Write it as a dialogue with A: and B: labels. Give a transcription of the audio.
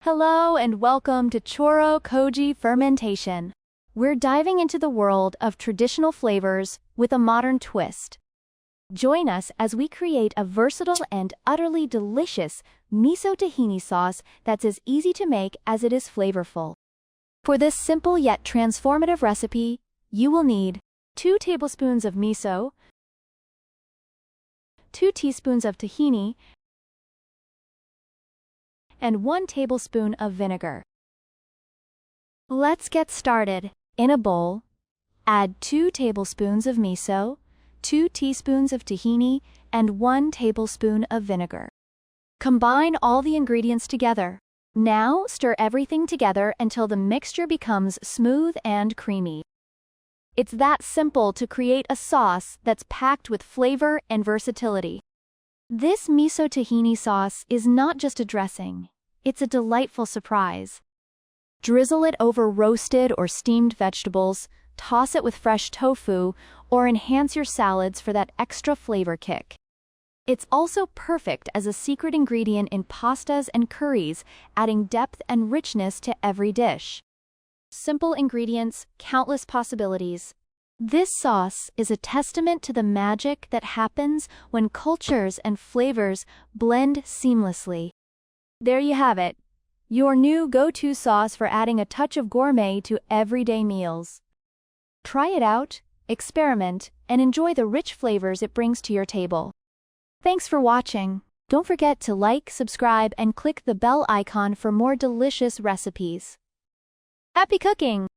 A: Hello and welcome to Choro Koji Fermentation. We're diving into the world of traditional flavors with a modern twist. Join us as we create a versatile and utterly delicious miso tahini sauce that's as easy to make as it is flavorful. For this simple yet transformative recipe, you will need 2 tablespoons of miso, 2 teaspoons of tahini, and 1 tablespoon of vinegar. Let's get started. In a bowl, add 2 tablespoons of miso, 2 teaspoons of tahini, and 1 tablespoon of vinegar. Combine all the ingredients together. Now stir everything together until the mixture becomes smooth and creamy. It's that simple to create a sauce that's packed with flavor and versatility. This miso tahini sauce is not just a dressing, it's a delightful surprise. Drizzle it over roasted or steamed vegetables, toss it with fresh tofu, or enhance your salads for that extra flavor kick. It's also perfect as a secret ingredient in pastas and curries, adding depth and richness to every dish. Simple ingredients, countless possibilities. This sauce is a testament to the magic that happens when cultures and flavors blend seamlessly. There you have it, your new go-to sauce for adding a touch of gourmet to everyday meals. Try it out, experiment, and enjoy the rich flavors it brings to your table. Thanks for watching. Don't forget to like, subscribe, and click the bell icon for more delicious recipes. Happy cooking!